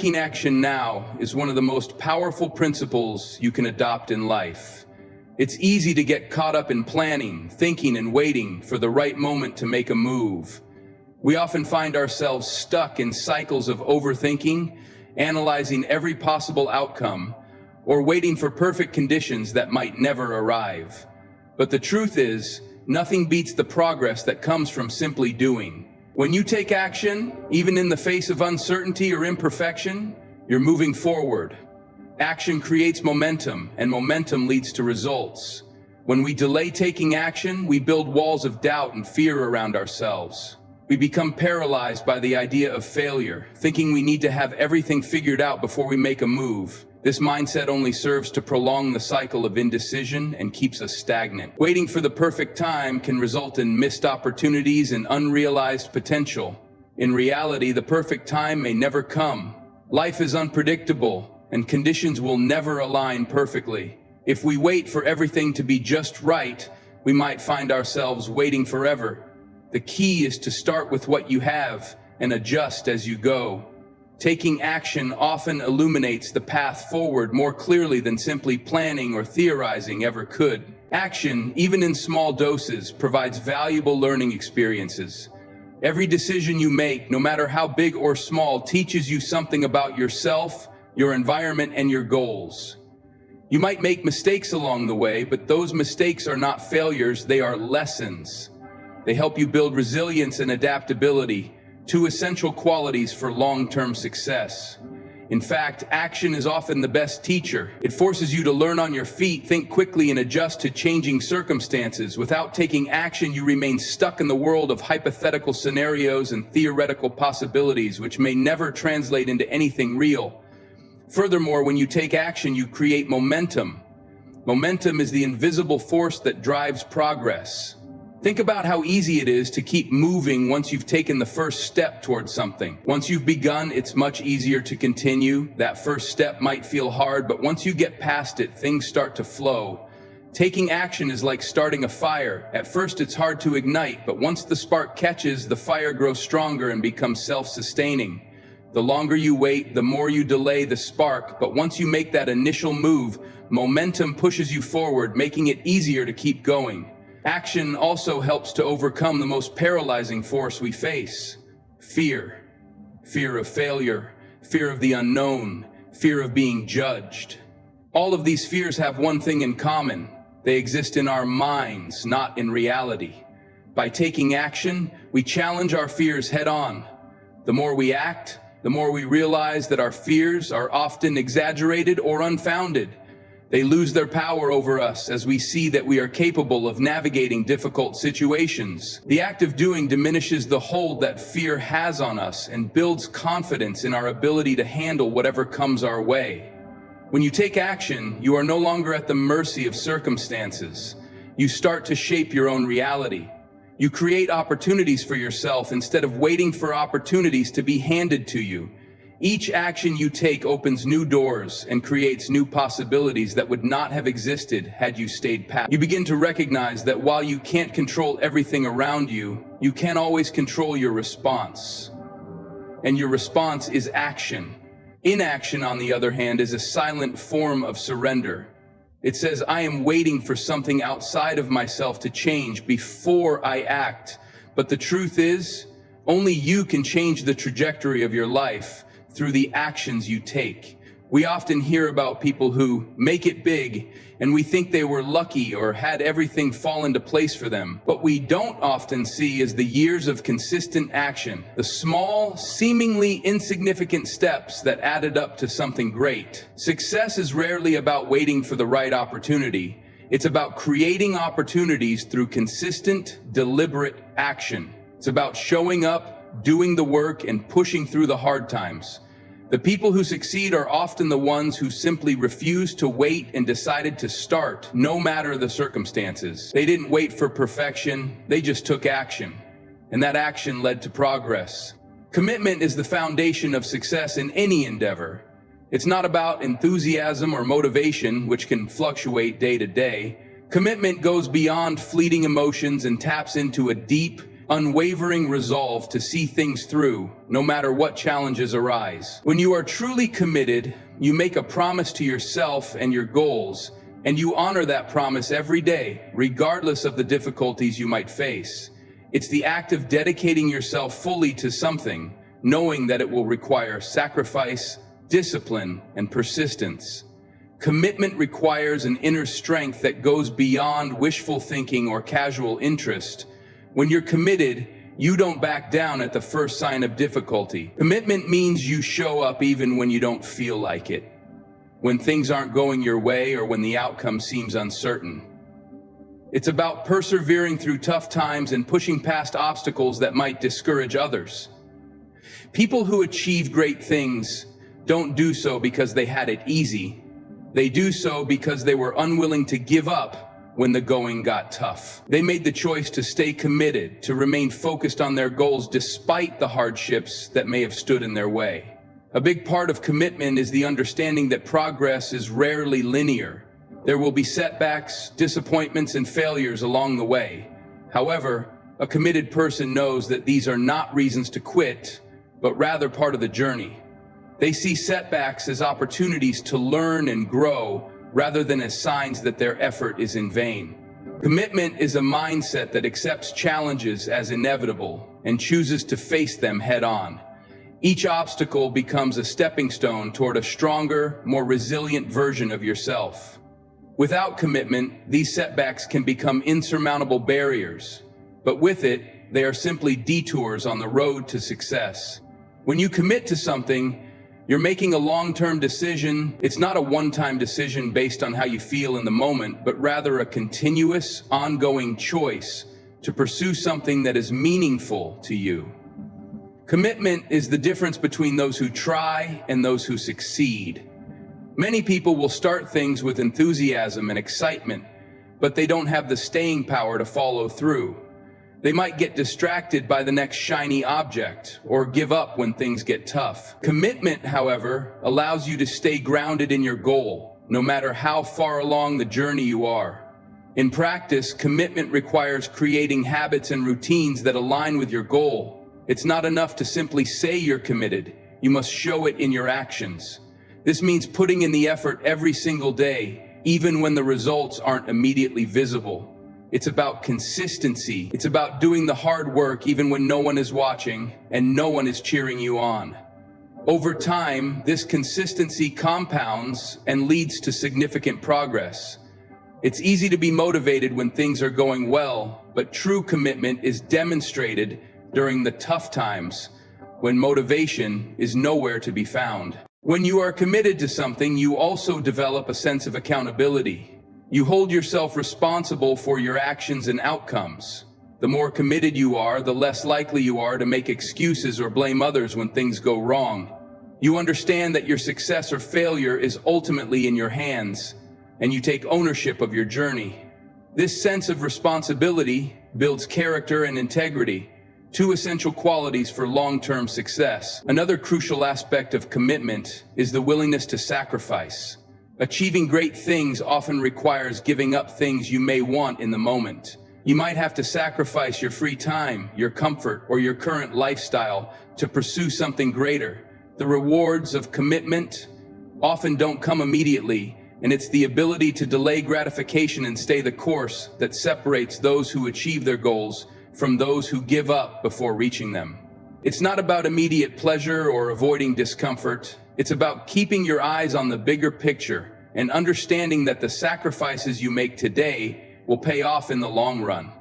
taking action now is one of the most powerful principles you can adopt in life. It's easy to get caught up in planning, thinking, and waiting for the right moment to make a move. We often find ourselves stuck in cycles of overthinking, analyzing every possible outcome, or waiting for perfect conditions that might never arrive. But the truth is, nothing beats the progress that comes from simply doing. When you take action, even in the face of uncertainty or imperfection, you're moving forward. Action creates momentum, and momentum leads to results. When we delay taking action, we build walls of doubt and fear around ourselves. We become paralyzed by the idea of failure, thinking we need to have everything figured out before we make a move. This mindset only serves to prolong the cycle of indecision and keeps us stagnant. Waiting for the perfect time can result in missed opportunities and unrealized potential. In reality, the perfect time may never come. Life is unpredictable, and conditions will never align perfectly. If we wait for everything to be just right, we might find ourselves waiting forever. The key is to start with what you have and adjust as you go. Taking action often illuminates the path forward more clearly than simply planning or theorizing ever could. Action, even in small doses, provides valuable learning experiences. Every decision you make, no matter how big or small, teaches you something about yourself, your environment, and your goals. You might make mistakes along the way, but those mistakes are not failures, they are lessons. They help you build resilience and adaptability, two essential qualities for long-term success. In fact, action is often the best teacher. It forces you to learn on your feet, think quickly, and adjust to changing circumstances. Without taking action, you remain stuck in the world of hypothetical scenarios and theoretical possibilities, which may never translate into anything real. Furthermore, when you take action, you create momentum. Momentum is the invisible force that drives progress. Think about how easy it is to keep moving once you've taken the first step towards something. Once you've begun, it's much easier to continue. That first step might feel hard, but once you get past it, things start to flow. Taking action is like starting a fire. At first, it's hard to ignite, but once the spark catches, the fire grows stronger and becomes self-sustaining. The longer you wait, the more you delay the spark, but once you make that initial move, momentum pushes you forward, making it easier to keep going. Action also helps to overcome the most paralyzing force we face: fear. Fear of failure, fear of the unknown, fear of being judged. All of these fears have one thing in common: they exist in our minds, not in reality. By taking action, we challenge our fears head-on. The more we act, the more we realize that our fears are often exaggerated or unfounded. They lose their power over us as we see that we are capable of navigating difficult situations. The act of doing diminishes the hold that fear has on us and builds confidence in our ability to handle whatever comes our way. When you take action, you are no longer at the mercy of circumstances. You start to shape your own reality. You create opportunities for yourself instead of waiting for opportunities to be handed to you. Each action you take opens new doors and creates new possibilities that would not have existed had you stayed pat. You begin to recognize that while you can't control everything around you, you can always control your response. And your response is action. Inaction, on the other hand, is a silent form of surrender. It says, I am waiting for something outside of myself to change before I act. But the truth is, only you can change the trajectory of your life through the actions you take. We often hear about people who make it big, and we think they were lucky or had everything fall into place for them. What we don't often see is the years of consistent action, the small, seemingly insignificant steps that added up to something great. Success is rarely about waiting for the right opportunity. It's about creating opportunities through consistent, deliberate action. It's about showing up, doing the work, and pushing through the hard times. The people who succeed are often the ones who simply refused to wait and decided to start, no matter the circumstances. They didn't wait for perfection, they just took action. And that action led to progress. Commitment is the foundation of success in any endeavor. It's not about enthusiasm or motivation, which can fluctuate day to day. Commitment goes beyond fleeting emotions and taps into a deep, unwavering resolve to see things through, no matter what challenges arise. When you are truly committed, you make a promise to yourself and your goals, and you honor that promise every day, regardless of the difficulties you might face. It's the act of dedicating yourself fully to something, knowing that it will require sacrifice, discipline, and persistence. Commitment requires an inner strength that goes beyond wishful thinking or casual interest. When you're committed, you don't back down at the first sign of difficulty. Commitment means you show up even when you don't feel like it, when things aren't going your way or when the outcome seems uncertain. It's about persevering through tough times and pushing past obstacles that might discourage others. People who achieve great things don't do so because they had it easy. They do so because they were unwilling to give up when the going got tough. They made the choice to stay committed, to remain focused on their goals despite the hardships that may have stood in their way. A big part of commitment is the understanding that progress is rarely linear. There will be setbacks, disappointments, and failures along the way. However, a committed person knows that these are not reasons to quit, but rather part of the journey. They see setbacks as opportunities to learn and grow rather than as signs that their effort is in vain. Commitment is a mindset that accepts challenges as inevitable and chooses to face them head on. Each obstacle becomes a stepping stone toward a stronger, more resilient version of yourself. Without commitment, these setbacks can become insurmountable barriers, but with it, they are simply detours on the road to success. When you commit to something, you're making a long-term decision. It's not a one-time decision based on how you feel in the moment, but rather a continuous, ongoing choice to pursue something that is meaningful to you. Commitment is the difference between those who try and those who succeed. Many people will start things with enthusiasm and excitement, but they don't have the staying power to follow through. They might get distracted by the next shiny object or give up when things get tough. Commitment, however, allows you to stay grounded in your goal, no matter how far along the journey you are. In practice, commitment requires creating habits and routines that align with your goal. It's not enough to simply say you're committed. You must show it in your actions. This means putting in the effort every single day, even when the results aren't immediately visible. It's about consistency. It's about doing the hard work even when no one is watching and no one is cheering you on. Over time, this consistency compounds and leads to significant progress. It's easy to be motivated when things are going well, but true commitment is demonstrated during the tough times when motivation is nowhere to be found. When you are committed to something, you also develop a sense of accountability. You hold yourself responsible for your actions and outcomes. The more committed you are, the less likely you are to make excuses or blame others when things go wrong. You understand that your success or failure is ultimately in your hands, and you take ownership of your journey. This sense of responsibility builds character and integrity, two essential qualities for long-term success. Another crucial aspect of commitment is the willingness to sacrifice. Achieving great things often requires giving up things you may want in the moment. You might have to sacrifice your free time, your comfort, or your current lifestyle to pursue something greater. The rewards of commitment often don't come immediately, and it's the ability to delay gratification and stay the course that separates those who achieve their goals from those who give up before reaching them. It's not about immediate pleasure or avoiding discomfort. It's about keeping your eyes on the bigger picture and understanding that the sacrifices you make today will pay off in the long run.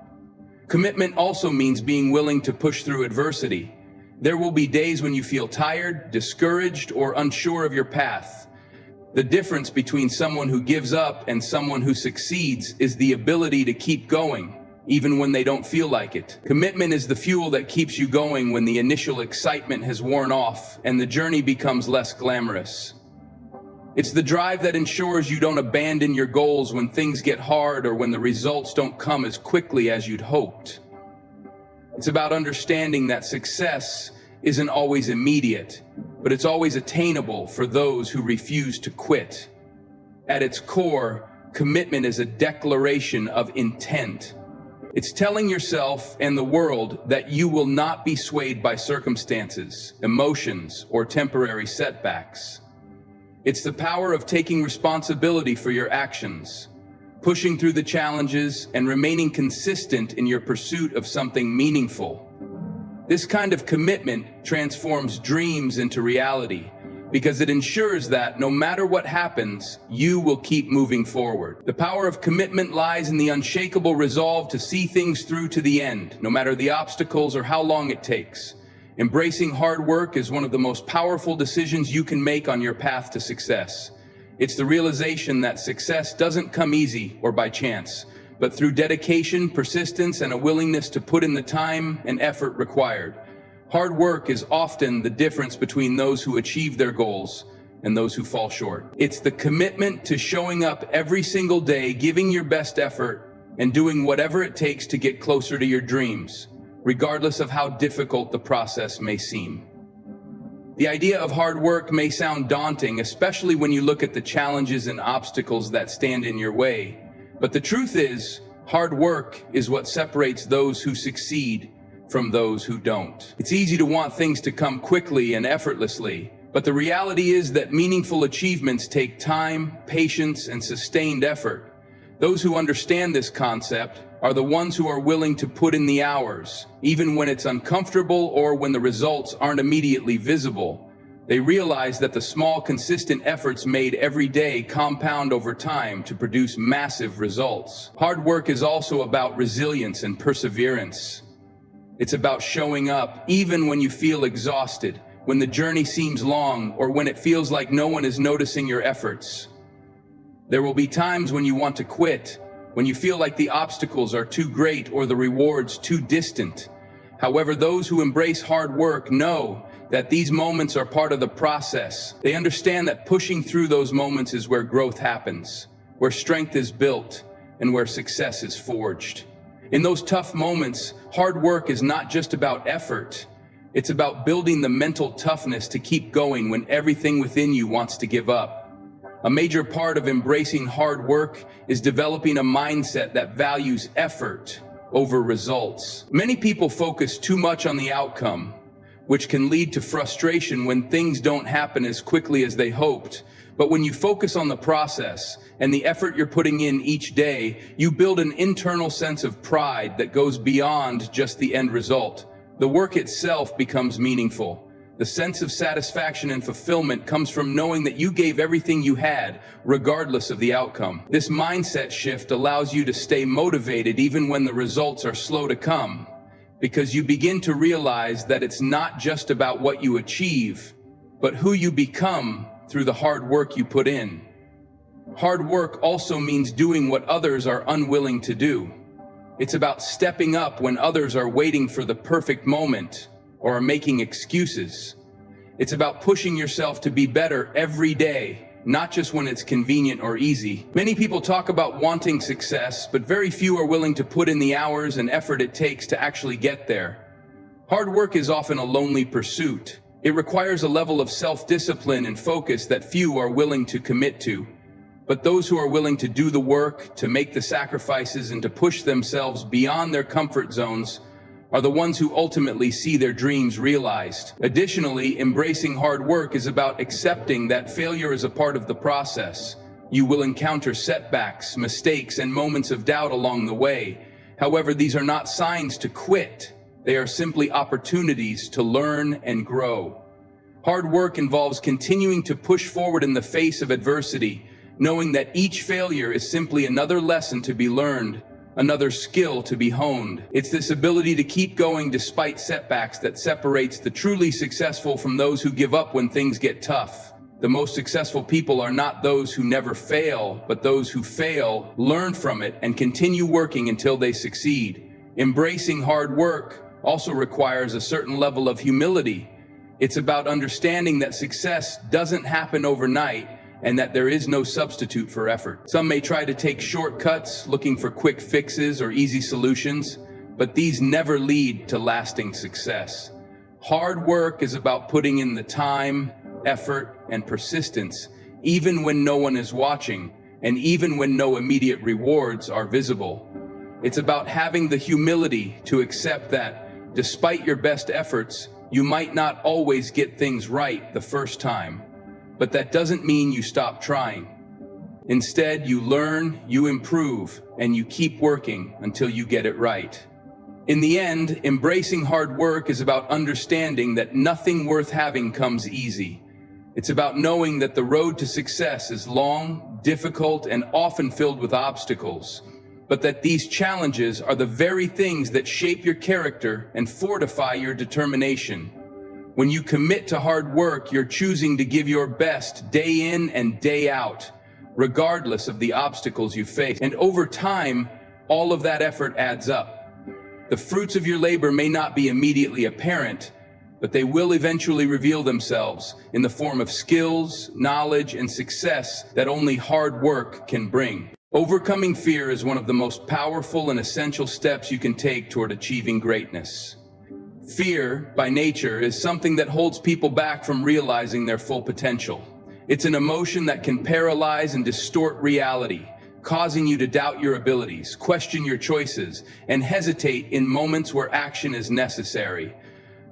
Commitment also means being willing to push through adversity. There will be days when you feel tired, discouraged, or unsure of your path. The difference between someone who gives up and someone who succeeds is the ability to keep going, even when they don't feel like it. Commitment is the fuel that keeps you going when the initial excitement has worn off and the journey becomes less glamorous. It's the drive that ensures you don't abandon your goals when things get hard or when the results don't come as quickly as you'd hoped. It's about understanding that success isn't always immediate, but it's always attainable for those who refuse to quit. At its core, commitment is a declaration of intent. It's telling yourself and the world that you will not be swayed by circumstances, emotions, or temporary setbacks. It's the power of taking responsibility for your actions, pushing through the challenges, and remaining consistent in your pursuit of something meaningful. This kind of commitment transforms dreams into reality because it ensures that no matter what happens, you will keep moving forward. The power of commitment lies in the unshakable resolve to see things through to the end, no matter the obstacles or how long it takes. Embracing hard work is one of the most powerful decisions you can make on your path to success. It's the realization that success doesn't come easy or by chance, but through dedication, persistence, and a willingness to put in the time and effort required. Hard work is often the difference between those who achieve their goals and those who fall short. It's the commitment to showing up every single day, giving your best effort, and doing whatever it takes to get closer to your dreams, regardless of how difficult the process may seem. The idea of hard work may sound daunting, especially when you look at the challenges and obstacles that stand in your way. But the truth is, hard work is what separates those who succeed from those who don't. It's easy to want things to come quickly and effortlessly, but the reality is that meaningful achievements take time, patience, and sustained effort. Those who understand this concept are the ones who are willing to put in the hours, even when it's uncomfortable or when the results aren't immediately visible. They realize that the small, consistent efforts made every day compound over time to produce massive results. Hard work is also about resilience and perseverance. It's about showing up even when you feel exhausted, when the journey seems long, or when it feels like no one is noticing your efforts. There will be times when you want to quit, when you feel like the obstacles are too great or the rewards too distant. However, those who embrace hard work know that these moments are part of the process. They understand that pushing through those moments is where growth happens, where strength is built, and where success is forged. In those tough moments, hard work is not just about effort. It's about building the mental toughness to keep going when everything within you wants to give up. A major part of embracing hard work is developing a mindset that values effort over results. Many people focus too much on the outcome, which can lead to frustration when things don't happen as quickly as they hoped. But when you focus on the process and the effort you're putting in each day, you build an internal sense of pride that goes beyond just the end result. The work itself becomes meaningful. The sense of satisfaction and fulfillment comes from knowing that you gave everything you had, regardless of the outcome. This mindset shift allows you to stay motivated even when the results are slow to come, because you begin to realize that it's not just about what you achieve, but who you become through the hard work you put in. Hard work also means doing what others are unwilling to do. It's about stepping up when others are waiting for the perfect moment or are making excuses. It's about pushing yourself to be better every day, not just when it's convenient or easy. Many people talk about wanting success, but very few are willing to put in the hours and effort it takes to actually get there. Hard work is often a lonely pursuit. It requires a level of self-discipline and focus that few are willing to commit to. But those who are willing to do the work, to make the sacrifices, and to push themselves beyond their comfort zones are the ones who ultimately see their dreams realized. Additionally, embracing hard work is about accepting that failure is a part of the process. You will encounter setbacks, mistakes, and moments of doubt along the way. However, these are not signs to quit. They are simply opportunities to learn and grow. Hard work involves continuing to push forward in the face of adversity, knowing that each failure is simply another lesson to be learned, another skill to be honed. It's this ability to keep going despite setbacks that separates the truly successful from those who give up when things get tough. The most successful people are not those who never fail, but those who fail, learn from it, and continue working until they succeed. Embracing hard work also requires a certain level of humility. It's about understanding that success doesn't happen overnight, and that there is no substitute for effort. Some may try to take shortcuts, looking for quick fixes or easy solutions, but these never lead to lasting success. Hard work is about putting in the time, effort, and persistence, even when no one is watching, and even when no immediate rewards are visible. It's about having the humility to accept that, despite your best efforts, you might not always get things right the first time. But that doesn't mean you stop trying. Instead, you learn, you improve, and you keep working until you get it right. In the end, embracing hard work is about understanding that nothing worth having comes easy. It's about knowing that the road to success is long, difficult, and often filled with obstacles, but that these challenges are the very things that shape your character and fortify your determination. When you commit to hard work, you're choosing to give your best day in and day out, regardless of the obstacles you face. And over time, all of that effort adds up. The fruits of your labor may not be immediately apparent, but they will eventually reveal themselves in the form of skills, knowledge, and success that only hard work can bring. Overcoming fear is one of the most powerful and essential steps you can take toward achieving greatness. Fear, by nature, is something that holds people back from realizing their full potential. It's an emotion that can paralyze and distort reality, causing you to doubt your abilities, question your choices, and hesitate in moments where action is necessary.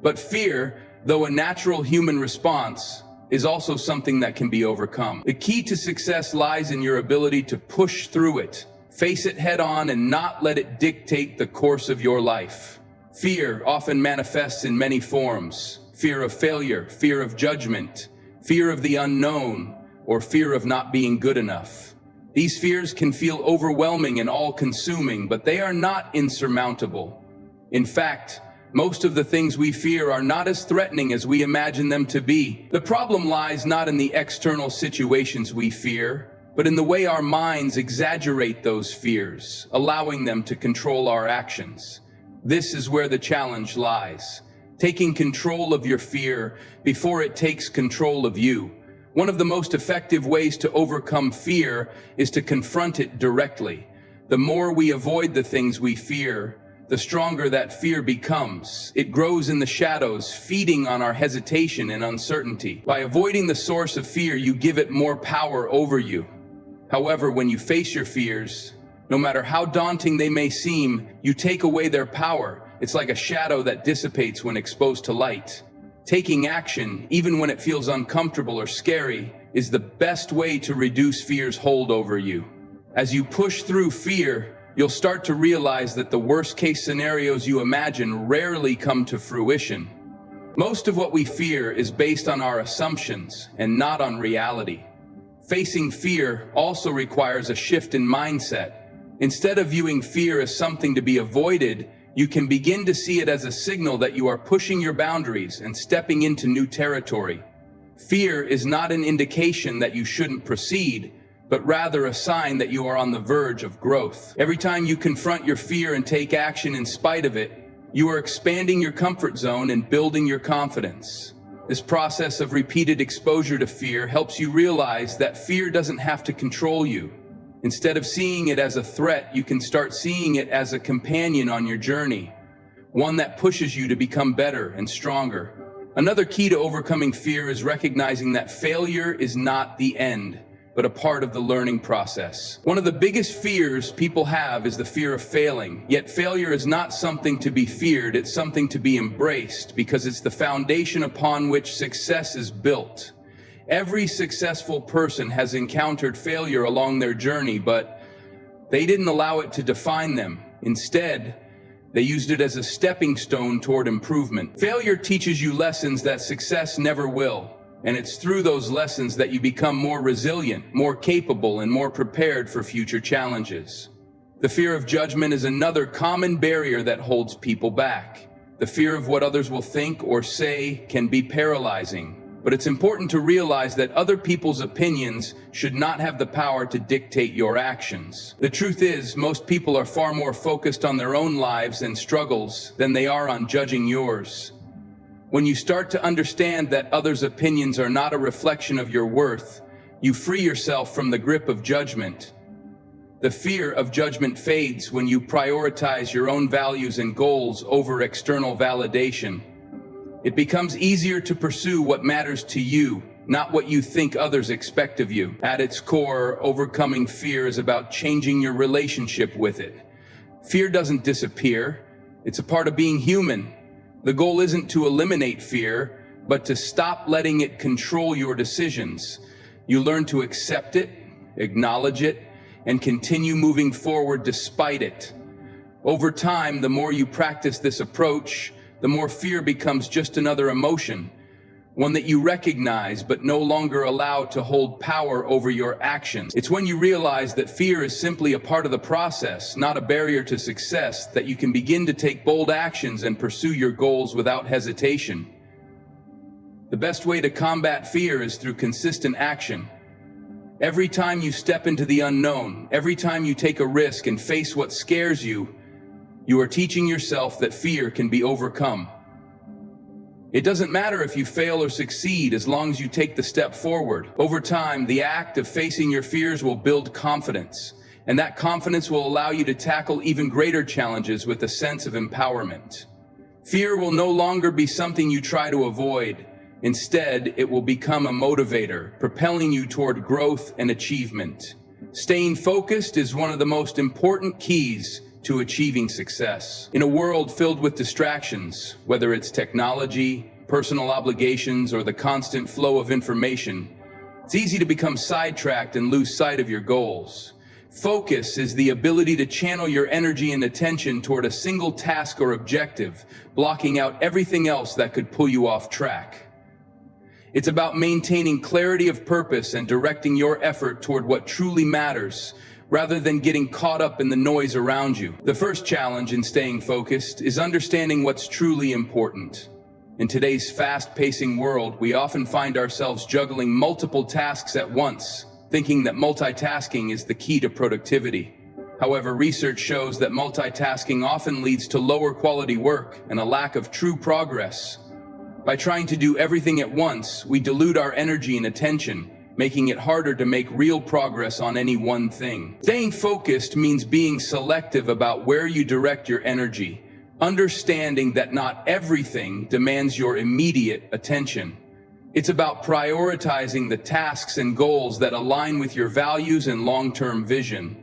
But fear, though a natural human response, is also something that can be overcome. The key to success lies in your ability to push through it, face it head on, and not let it dictate the course of your life. Fear often manifests in many forms: fear of failure, fear of judgment, fear of the unknown, or fear of not being good enough. These fears can feel overwhelming and all-consuming, but they are not insurmountable. In fact, most of the things we fear are not as threatening as we imagine them to be. The problem lies not in the external situations we fear, but in the way our minds exaggerate those fears, allowing them to control our actions. This is where the challenge lies: taking control of your fear before it takes control of you. One of the most effective ways to overcome fear is to confront it directly. The more we avoid the things we fear, the stronger that fear becomes. It grows in the shadows, feeding on our hesitation and uncertainty. By avoiding the source of fear, you give it more power over you. However, when you face your fears, no matter how daunting they may seem, you take away their power. It's like a shadow that dissipates when exposed to light. Taking action, even when it feels uncomfortable or scary, is the best way to reduce fear's hold over you. As you push through fear, you'll start to realize that the worst-case scenarios you imagine rarely come to fruition. Most of what we fear is based on our assumptions and not on reality. Facing fear also requires a shift in mindset. Instead of viewing fear as something to be avoided, you can begin to see it as a signal that you are pushing your boundaries and stepping into new territory. Fear is not an indication that you shouldn't proceed, but rather a sign that you are on the verge of growth. Every time you confront your fear and take action in spite of it, you are expanding your comfort zone and building your confidence. This process of repeated exposure to fear helps you realize that fear doesn't have to control you. Instead of seeing it as a threat, you can start seeing it as a companion on your journey, one that pushes you to become better and stronger. Another key to overcoming fear is recognizing that failure is not the end, but a part of the learning process. One of the biggest fears people have is the fear of failing. Yet failure is not something to be feared, it's something to be embraced, because it's the foundation upon which success is built. Every successful person has encountered failure along their journey, but they didn't allow it to define them. Instead, they used it as a stepping stone toward improvement. Failure teaches you lessons that success never will. And it's through those lessons that you become more resilient, more capable, and more prepared for future challenges. The fear of judgment is another common barrier that holds people back. The fear of what others will think or say can be paralyzing. But it's important to realize that other people's opinions should not have the power to dictate your actions. The truth is, most people are far more focused on their own lives and struggles than they are on judging yours. When you start to understand that others' opinions are not a reflection of your worth, you free yourself from the grip of judgment. The fear of judgment fades when you prioritize your own values and goals over external validation. It becomes easier to pursue what matters to you, not what you think others expect of you. At its core, overcoming fear is about changing your relationship with it. Fear doesn't disappear. It's a part of being human. The goal isn't to eliminate fear, but to stop letting it control your decisions. You learn to accept it, acknowledge it, and continue moving forward despite it. Over time, the more you practice this approach, the more fear becomes just another emotion, one that you recognize but no longer allow to hold power over your actions. It's when you realize that fear is simply a part of the process, not a barrier to success, that you can begin to take bold actions and pursue your goals without hesitation. The best way to combat fear is through consistent action. Every time you step into the unknown, every time you take a risk and face what scares you, you are teaching yourself that fear can be overcome. It doesn't matter if you fail or succeed as long as you take the step forward. Over time, the act of facing your fears will build confidence, and that confidence will allow you to tackle even greater challenges with a sense of empowerment. Fear will no longer be something you try to avoid. Instead, it will become a motivator, propelling you toward growth and achievement. Staying focused is one of the most important keys to achieving success. In a world filled with distractions, whether it's technology, personal obligations, or the constant flow of information, it's easy to become sidetracked and lose sight of your goals. Focus is the ability to channel your energy and attention toward a single task or objective, blocking out everything else that could pull you off track. It's about maintaining clarity of purpose and directing your effort toward what truly matters, rather than getting caught up in the noise around you. The first challenge in staying focused is understanding what's truly important. In today's fast-pacing world, we often find ourselves juggling multiple tasks at once, thinking that multitasking is the key to productivity. However, research shows that multitasking often leads to lower quality work and a lack of true progress. By trying to do everything at once, we dilute our energy and attention, making it harder to make real progress on any one thing. Staying focused means being selective about where you direct your energy, understanding that not everything demands your immediate attention. It's about prioritizing the tasks and goals that align with your values and long-term vision.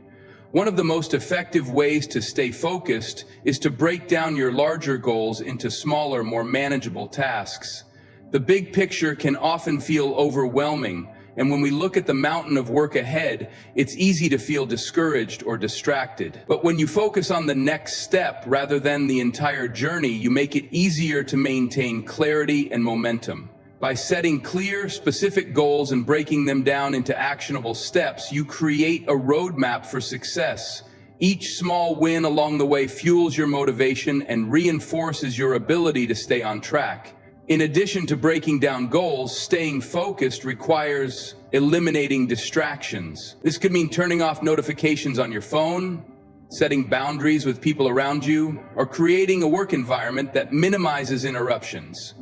One of the most effective ways to stay focused is to break down your larger goals into smaller, more manageable tasks. The big picture can often feel overwhelming, and when we look at the mountain of work ahead, it's easy to feel discouraged or distracted. But when you focus on the next step rather than the entire journey, you make it easier to maintain clarity and momentum. By setting clear, specific goals and breaking them down into actionable steps, you create a roadmap for success. Each small win along the way fuels your motivation and reinforces your ability to stay on track. In addition to breaking down goals, staying focused requires eliminating distractions. This could mean turning off notifications on your phone, setting boundaries with people around you, or creating a work environment that minimizes interruptions.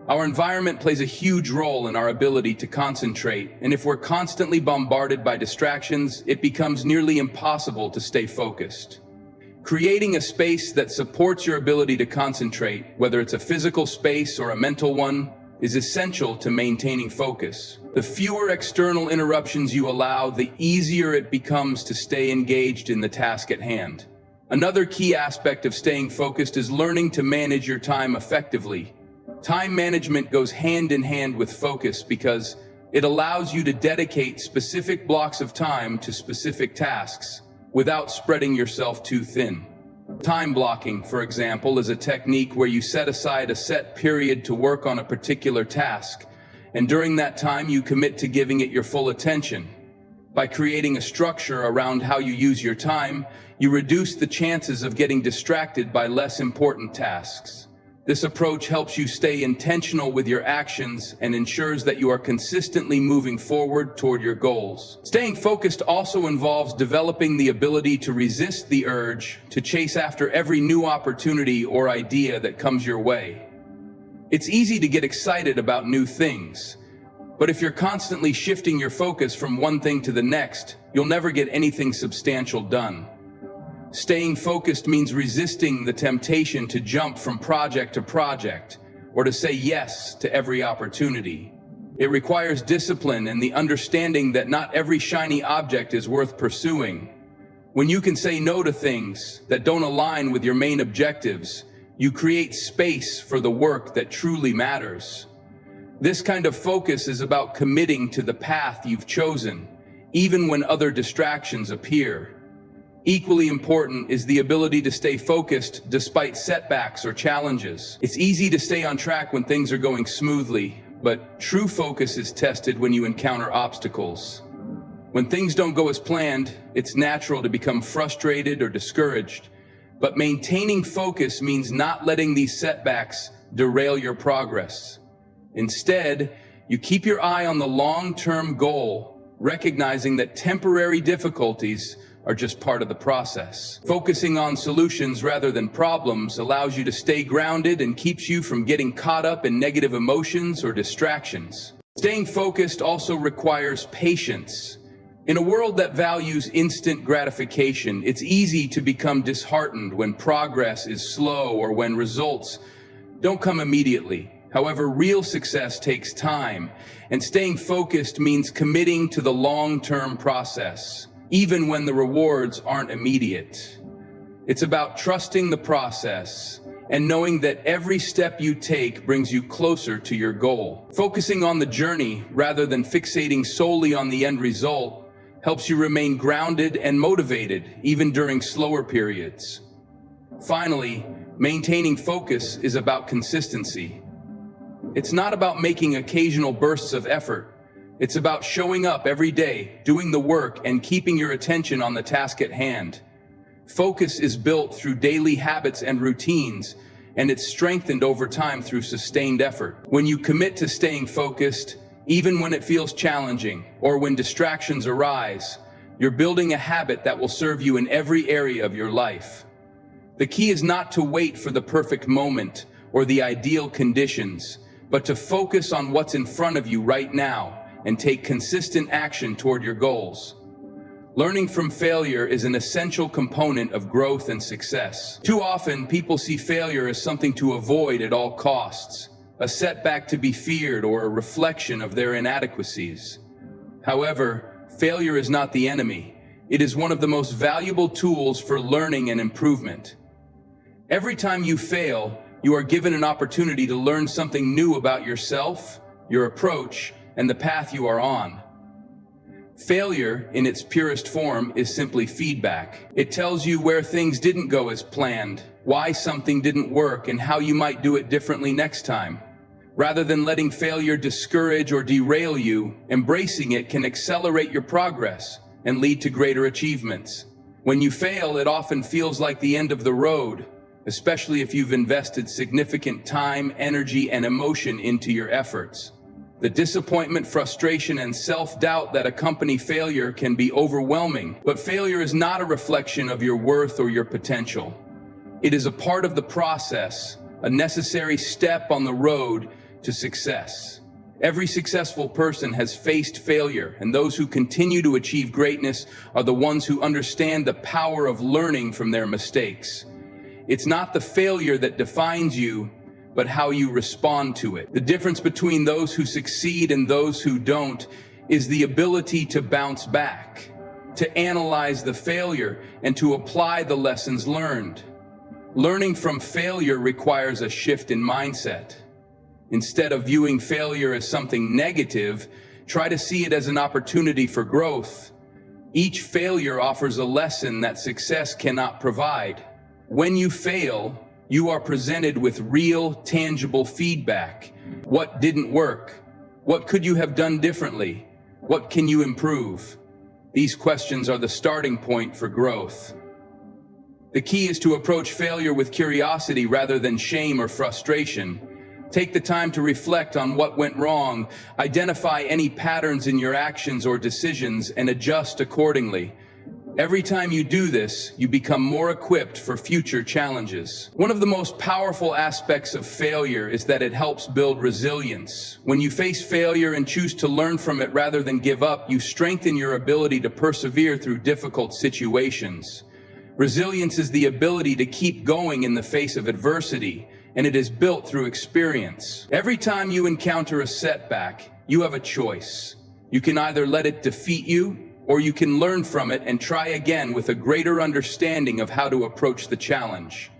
Our environment plays a huge role in our ability to concentrate, and if we're constantly bombarded by distractions, it becomes nearly impossible to stay focused. Creating a space that supports your ability to concentrate, whether it's a physical space or a mental one, is essential to maintaining focus. The fewer external interruptions you allow, the easier it becomes to stay engaged in the task at hand. Another key aspect of staying focused is learning to manage your time effectively. Time management goes hand in hand with focus because it allows you to dedicate specific blocks of time to specific tasks, without spreading yourself too thin. Time blocking, for example, is a technique where you set aside a set period to work on a particular task, and during that time you commit to giving it your full attention. By creating a structure around how you use your time, you reduce the chances of getting distracted by less important tasks. This approach helps you stay intentional with your actions and ensures that you are consistently moving forward toward your goals. Staying focused also involves developing the ability to resist the urge to chase after every new opportunity or idea that comes your way. It's easy to get excited about new things, but if you're constantly shifting your focus from one thing to the next, you'll never get anything substantial done. Staying focused means resisting the temptation to jump from project to project or to say yes to every opportunity. It requires discipline and the understanding that not every shiny object is worth pursuing. When you can say no to things that don't align with your main objectives, you create space for the work that truly matters. This kind of focus is about committing to the path you've chosen, even when other distractions appear. Equally important is the ability to stay focused despite setbacks or challenges. It's easy to stay on track when things are going smoothly, but true focus is tested when you encounter obstacles. When things don't go as planned, it's natural to become frustrated or discouraged. But maintaining focus means not letting these setbacks derail your progress. Instead, you keep your eye on the long-term goal, recognizing that temporary difficulties are just part of the process. Focusing on solutions rather than problems allows you to stay grounded and keeps you from getting caught up in negative emotions or distractions. Staying focused also requires patience. In a world that values instant gratification, it's easy to become disheartened when progress is slow or when results don't come immediately. However, real success takes time, and staying focused means committing to the long-term process, even when the rewards aren't immediate. It's about trusting the process and knowing that every step you take brings you closer to your goal. Focusing on the journey rather than fixating solely on the end result helps you remain grounded and motivated even during slower periods. Finally, maintaining focus is about consistency. It's not about making occasional bursts of effort. It's about showing up every day, doing the work, and keeping your attention on the task at hand. Focus is built through daily habits and routines, and it's strengthened over time through sustained effort. When you commit to staying focused, even when it feels challenging or when distractions arise, you're building a habit that will serve you in every area of your life. The key is not to wait for the perfect moment or the ideal conditions, but to focus on what's in front of you right now and take consistent action toward your goals. Learning from failure is an essential component of growth and success. Too often, people see failure as something to avoid at all costs, a setback to be feared or a reflection of their inadequacies. However, failure is not the enemy. It is one of the most valuable tools for learning and improvement. Every time you fail, you are given an opportunity to learn something new about yourself, your approach, and the path you are on. Failure, in its purest form, is simply feedback. It tells you where things didn't go as planned, why something didn't work, and how you might do it differently next time. Rather than letting failure discourage or derail you, embracing it can accelerate your progress and lead to greater achievements. When you fail, it often feels like the end of the road, especially if you've invested significant time, energy, and emotion into your efforts. The disappointment, frustration, and self-doubt that accompany failure can be overwhelming, but failure is not a reflection of your worth or your potential. It is a part of the process, a necessary step on the road to success. Every successful person has faced failure, and those who continue to achieve greatness are the ones who understand the power of learning from their mistakes. It's not the failure that defines you, but how you respond to it. The difference between those who succeed and those who don't is the ability to bounce back, to analyze the failure, and to apply the lessons learned. Learning from failure requires a shift in mindset. Instead of viewing failure as something negative, try to see it as an opportunity for growth. Each failure offers a lesson that success cannot provide. When you fail, you are presented with real, tangible feedback. What didn't work? What could you have done differently? What can you improve? These questions are the starting point for growth. The key is to approach failure with curiosity rather than shame or frustration. Take the time to reflect on what went wrong, identify any patterns in your actions or decisions, and adjust accordingly. Every time you do this, you become more equipped for future challenges. One of the most powerful aspects of failure is that it helps build resilience. When you face failure and choose to learn from it rather than give up, you strengthen your ability to persevere through difficult situations. Resilience is the ability to keep going in the face of adversity, and it is built through experience. Every time you encounter a setback, you have a choice. You can either let it defeat you, or you can learn from it and try again with a greater understanding of how to approach the challenge.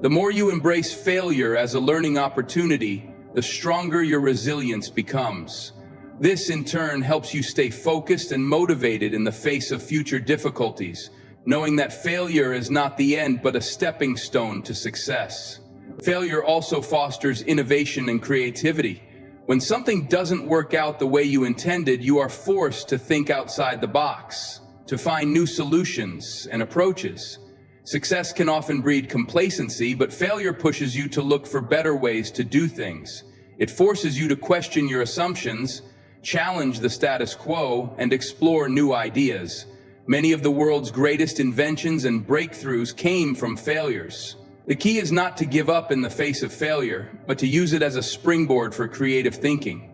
The more you embrace failure as a learning opportunity, the stronger your resilience becomes. This, in turn, helps you stay focused and motivated in the face of future difficulties, knowing that failure is not the end but a stepping stone to success. Failure also fosters innovation and creativity. When something doesn't work out the way you intended, you are forced to think outside the box, to find new solutions and approaches. Success can often breed complacency, but failure pushes you to look for better ways to do things. It forces you to question your assumptions, challenge the status quo, and explore new ideas. Many of the world's greatest inventions and breakthroughs came from failures. The key is not to give up in the face of failure, but to use it as a springboard for creative thinking.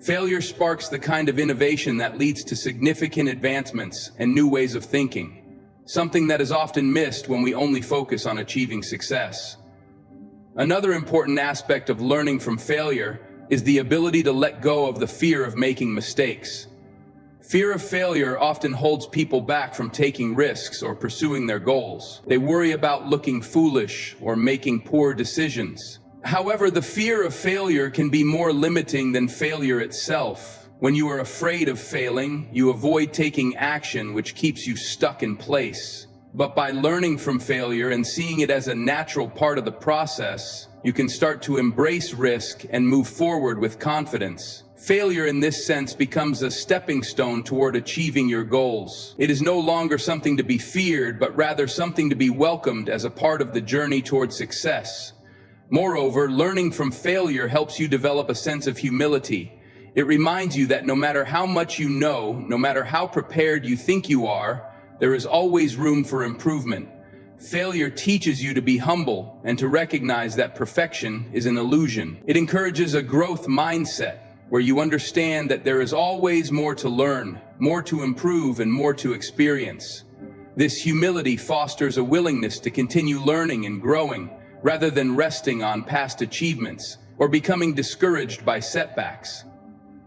Failure sparks the kind of innovation that leads to significant advancements and new ways of thinking, something that is often missed when we only focus on achieving success. Another important aspect of learning from failure is the ability to let go of the fear of making mistakes. Fear of failure often holds people back from taking risks or pursuing their goals. They worry about looking foolish or making poor decisions. However, the fear of failure can be more limiting than failure itself. When you are afraid of failing, you avoid taking action, which keeps you stuck in place. But by learning from failure and seeing it as a natural part of the process, you can start to embrace risk and move forward with confidence. Failure in this sense becomes a stepping stone toward achieving your goals. It is no longer something to be feared, but rather something to be welcomed as a part of the journey toward success. Moreover, learning from failure helps you develop a sense of humility. It reminds you that no matter how much you know, no matter how prepared you think you are, there is always room for improvement. Failure teaches you to be humble and to recognize that perfection is an illusion. It encourages a growth mindset, where you understand that there is always more to learn, more to improve, and more to experience. This humility fosters a willingness to continue learning and growing, rather than resting on past achievements or becoming discouraged by setbacks.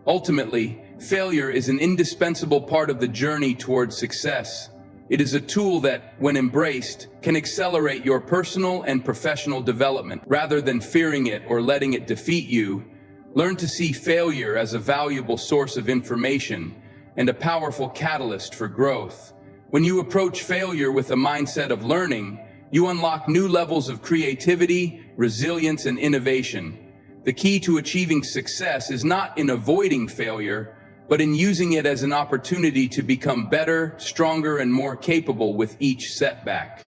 Ultimately, failure is an indispensable part of the journey towards success. It is a tool that, when embraced, can accelerate your personal and professional development. Rather than fearing it or letting it defeat you, learn to see failure as a valuable source of information and a powerful catalyst for growth. When you approach failure with a mindset of learning, you unlock new levels of creativity, resilience, and innovation. The key to achieving success is not in avoiding failure, but in using it as an opportunity to become better, stronger, and more capable with each setback.